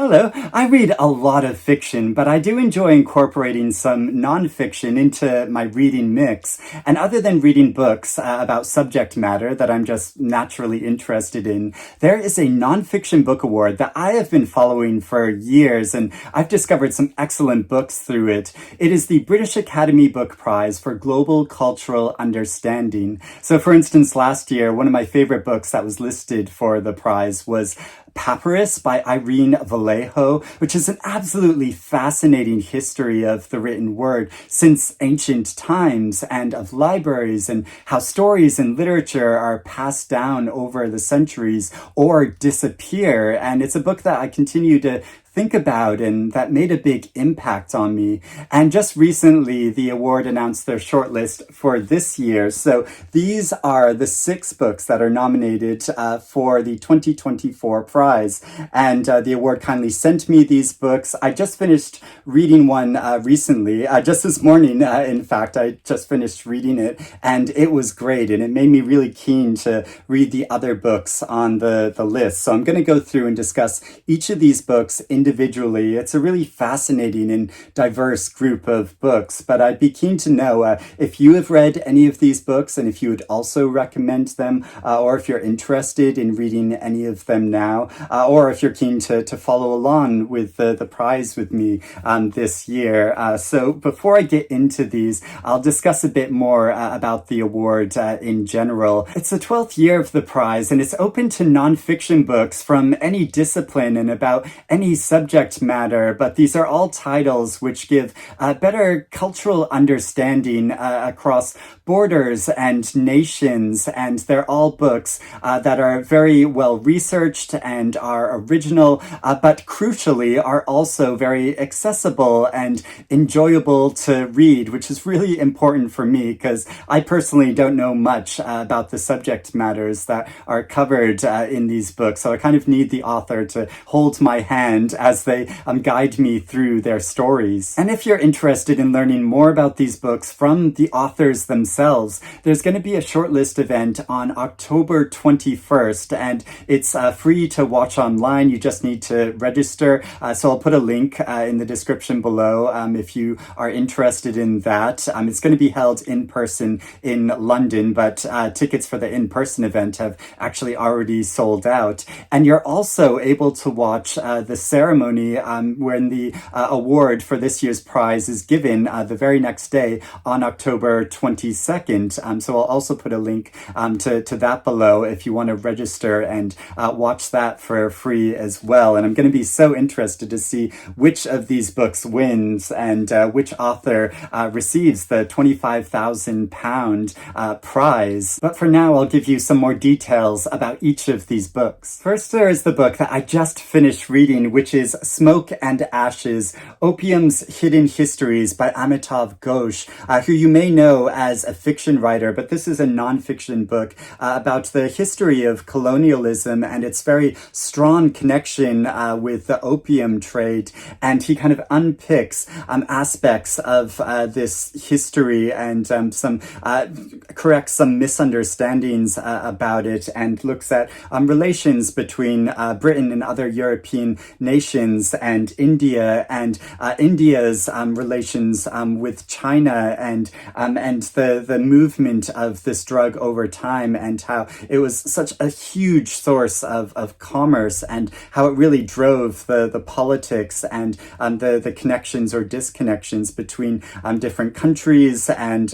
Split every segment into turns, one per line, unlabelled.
Hello. I read a lot of fiction, but I do enjoy incorporating some nonfiction into my reading mix. And other than reading books about subject matter that I'm just naturally interested in, there is a nonfiction book award that I have been following for years, and I've discovered some excellent books through it. It is the British Academy Book Prize for Global Cultural Understanding. So, for instance, last year, one of my favorite books that was listed for the prize was Papyrus by Irene Vallejo, which is an absolutely fascinating history of the written word since ancient times and of libraries and how stories and literature are passed down over the centuries or disappear. And it's a book that I continue to think about and that made a big impact on me. And just recently, the award announced their shortlist for this year. So these are the 6 books that are nominated for the 2024 prize. And the award kindly sent me these books. I just finished reading one recently, just this morning, in fact. I just finished reading it, and it was great. And it made me really keen to read the other books on the list. So I'm going to go through and discuss each of these books individually. It's a really fascinating and diverse group of books, but I'd be keen to know if you have read any of these books and if you would also recommend them, or if you're interested in reading any of them now, or if you're keen to follow along with the prize with me this year. So before I get into these, I'll discuss a bit more about the award in general. It's the 12th year of the prize, and it's open to nonfiction books from any discipline and about any subject matter, but these are all titles which give better cultural understanding across borders and nations, and they're all books that are very well researched and are original, but crucially are also very accessible and enjoyable to read, which is really important for me because I personally don't know much about the subject matters that are covered in these books, so I kind of need the author to hold my hand as they guide me through their stories. And if you're interested in learning more about these books from the authors themselves, there's going to be a shortlist event on October 21st, and it's free to watch online. You just need to register. So I'll put a link in the description below if you are interested in that. It's going to be held in person in London, but tickets for the in-person event have actually already sold out. And you're also able to watch the ceremony when the award for this year's prize is given the very next day on October 22nd. So I'll also put a link to that below if you want to register and watch that for free as well. And I'm going to be so interested to see which of these books wins and which author receives the £25,000 prize. But for now, I'll give you some more details about each of these books. First, there is the book that I just finished reading, which is Smoke and Ashes, Opium's Hidden Histories by Amitav Ghosh, who you may know as a fiction writer, but this is a nonfiction book about the history of colonialism and its very strong connection with the opium trade. And he kind of unpicks aspects of this history and corrects some misunderstandings about it, and looks at relations between Britain and other European nations and India, and India's relations with China, and the movement of this drug over time, and how it was such a huge source of commerce, and how it really drove the politics and the connections or disconnections between different countries and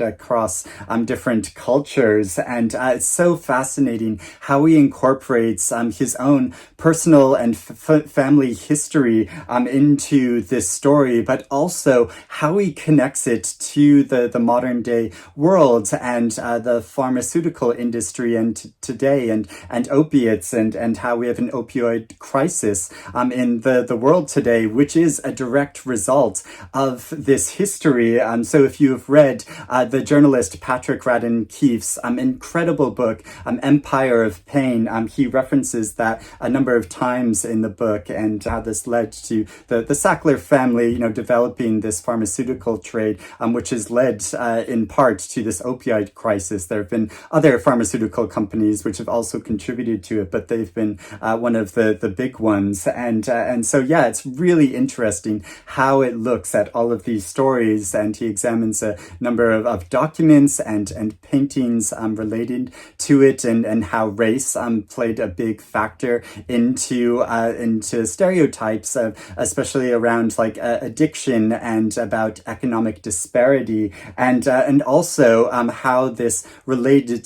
across different cultures. And it's so fascinating how he incorporates his own personal and family history into this story, but also how he connects it to the modern day world and the pharmaceutical industry and today and opiates and how we have an opioid crisis in the world today, which is a direct result of this history. So if you've read the journalist Patrick Radden Keefe's incredible book, Empire of Pain, he references that a number of times in the book. book and how this led to the Sackler family, developing this pharmaceutical trade, which has led in part to this opioid crisis. There have been other pharmaceutical companies which have also contributed to it, but they've been one of the big ones. And so, yeah, it's really interesting how it looks at all of these stories, and he examines a number of documents and paintings related to it, and how race played a big factor into stereotypes, especially around like addiction and about economic disparity, and also how this related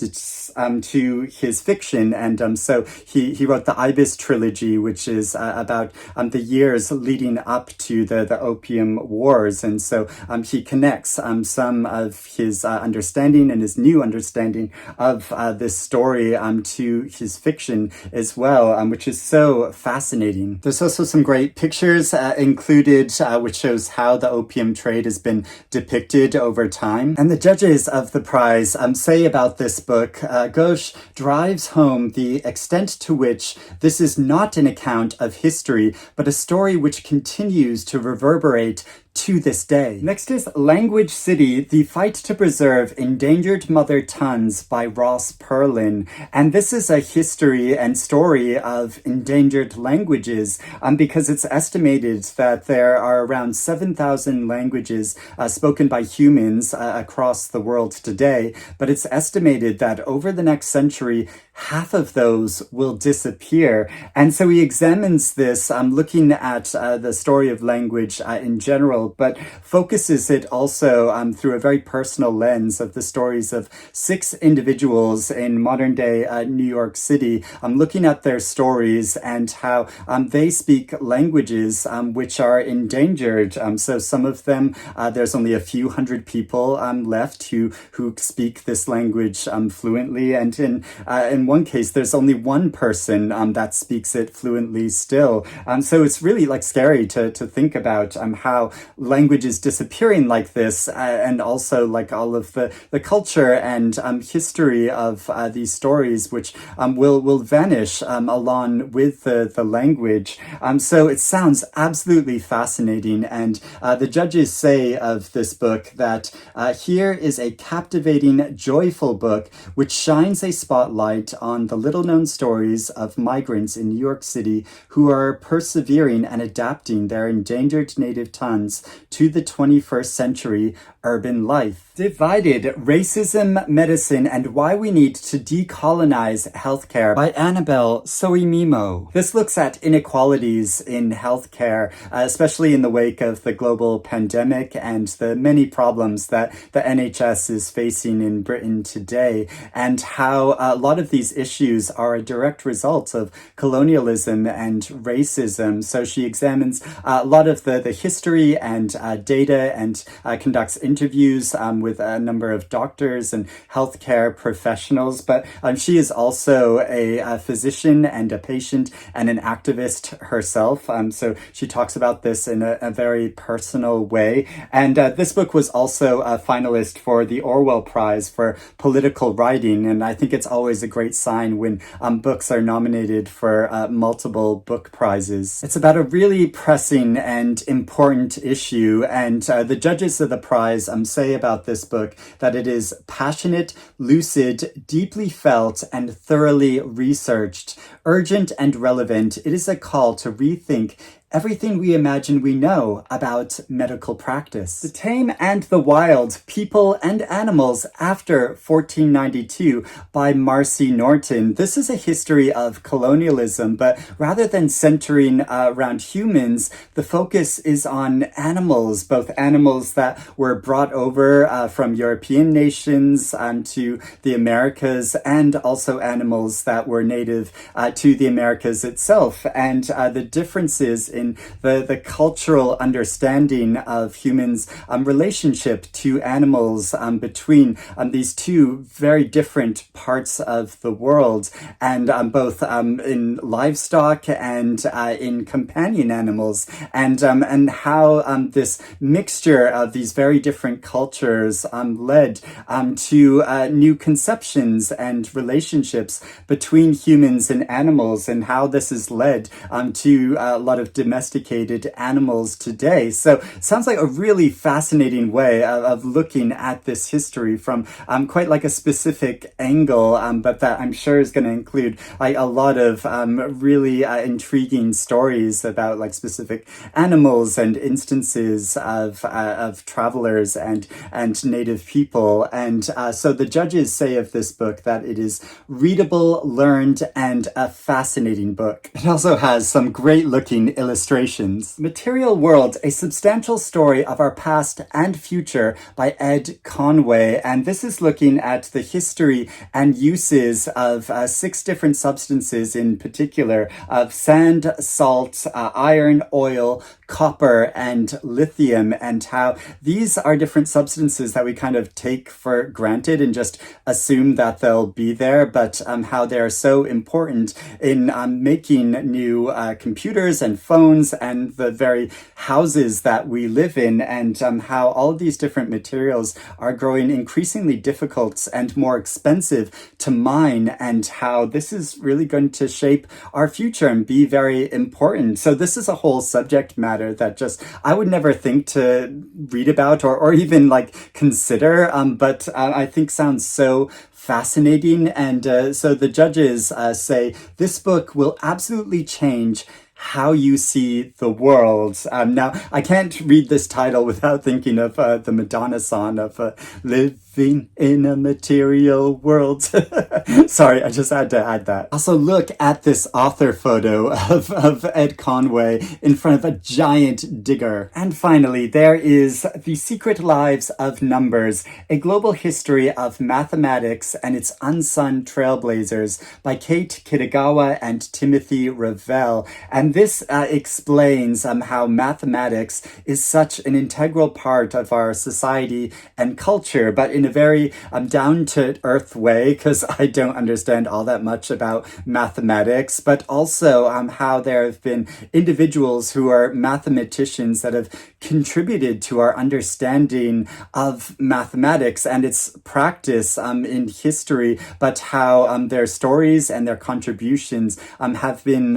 to his fiction. And so he wrote the Ibis trilogy, which is about the years leading up to the Opium Wars. And so he connects some of his understanding and his new understanding of this story to his fiction as well, which is so fascinating. There's also some great pictures included, which shows how the opium trade has been depicted over time. And the judges of the prize say about this book, Ghosh drives home the extent to which this is not an account of history, but a story which continues to reverberate to this day. Next is Language City, The Fight to Preserve Endangered Mother Tongues by Ross Perlin. And this is a history and story of endangered languages, because it's estimated that there are around 7,000 languages spoken by humans across the world today, but it's estimated that over the next century, half of those will disappear. And so he examines this, looking at the story of language in general, but focuses it also through a very personal lens of the stories of 6 individuals in modern day New York City, looking at their stories and how they speak languages which are endangered. So some of them, there's only a few hundred people left who speak this language fluently, and in one case there's only one person that speaks it fluently still. So it's really like scary to think about how language is disappearing like this, and also like all of the culture and history of these stories which will vanish along with the language. So it sounds absolutely fascinating, and the judges say of this book that here is a captivating, joyful book which shines a spotlight on the little-known stories of migrants in New York City who are persevering and adapting their endangered native tongues to the 21st century urban life. Divided: Racism, Medicine, and Why We Need to Decolonize Healthcare by Annabel, Sowemimo. This looks at inequalities in healthcare, especially in the wake of the global pandemic and the many problems that the NHS is facing in Britain today, and how a lot of these issues are a direct result of colonialism and racism. So she examines a lot of the history and data, and conducts interviews with a number of doctors and healthcare professionals. But she is also a physician and a patient and an activist herself. So she talks about this in a very personal way. And this book was also a finalist for the Orwell Prize for political writing. And I think it's always a great sign when books are nominated for multiple book prizes. It's about a really pressing and important issue, and the judges of the prize say about this book that it is passionate, lucid, deeply felt, and thoroughly researched, urgent and relevant. It is a call to rethink everything we imagine we know about medical practice. The Tame and the Wild, People and Animals After 1492 by Marcy Norton. This is a history of colonialism, but rather than centering around humans, the focus is on animals, both animals that were brought over from European nations to the Americas, and also animals that were native to the Americas itself, and the differences in the cultural understanding of humans' relationship to animals between these two very different parts of the world, and both in livestock and in companion animals, and how this mixture of these very different cultures led to new conceptions and relationships between humans and animals and how this has led to a lot of domesticated animals today. So sounds like a really fascinating way of looking at this history from quite like a specific angle, but that I'm sure is going to include like a lot of really intriguing stories about like specific animals and instances of travelers and native people. And so the judges say of this book that it is readable, learned, and a fascinating book. It also has some great looking illustrations. Material World, a substantial story of our past and future by Ed Conway. And this is looking at the history and uses of 6 different substances in particular of sand, salt, iron, oil, copper, and lithium, and how these are different substances that we kind of take for granted and just assume that they'll be there, but how they're so important in making new computers and phones and the very houses that we live in, and how all of these different materials are growing increasingly difficult and more expensive to mine, and how this is really going to shape our future and be very important. So this is a whole subject matter that just I would never think to read about or even like consider, but I think sounds so fascinating. And so the judges say this book will absolutely change how you see the world. Now, I can't read this title without thinking of the Madonna song of Living in a Material World. Sorry, I just had to add that. Also, look at this author photo of Ed Conway in front of a giant digger. And finally, there is The Secret Lives of Numbers, a global history of mathematics and its unsung trailblazers by Kate Kitagawa and Timothy Revell. And this explains how mathematics is such an integral part of our society and culture, but in a very down-to-earth way, because I don't understand all that much about mathematics, but also how there have been individuals who are mathematicians that have contributed to our understanding of mathematics and its practice in history, but how their stories and their contributions have been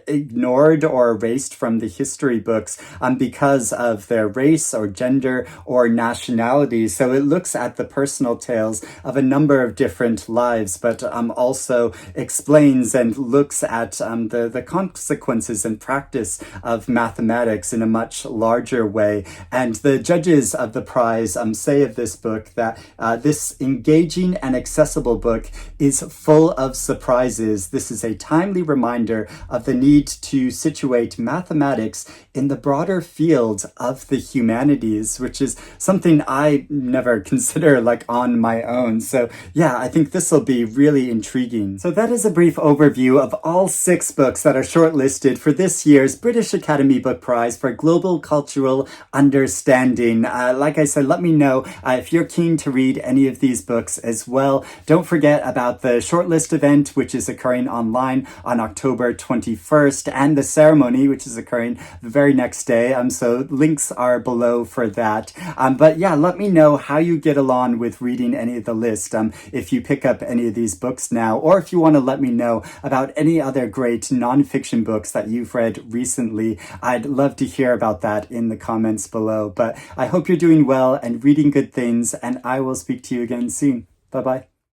ignored or erased from the history books because of their race or gender or nationality. So it looks at the personal tales of a number of different lives, but also explains and looks at the consequences and practice of mathematics in a much larger way. And the judges of the prize say of this book that this engaging and accessible book is full of surprises. This is a timely reminder of the need to situate mathematics in the broader field of the humanities, which is something I never consider like on my own. So yeah, I think this will be really intriguing. So that is a brief overview of all 6 books that are shortlisted for this year's British Academy Book Prize for Global Cultural Understanding. Like I said, let me know if you're keen to read any of these books as well. Don't forget about the shortlist event, which is occurring online on October 21st, and the ceremony, which is occurring the very next day. So links are below for that. But yeah, let me know how you get along with reading any of the list. If you pick up any of these books now, or if you want to let me know about any other great nonfiction books that you've read recently, I'd love to hear about that in the comments below. But I hope you're doing well and reading good things, and I will speak to you again soon. Bye-bye.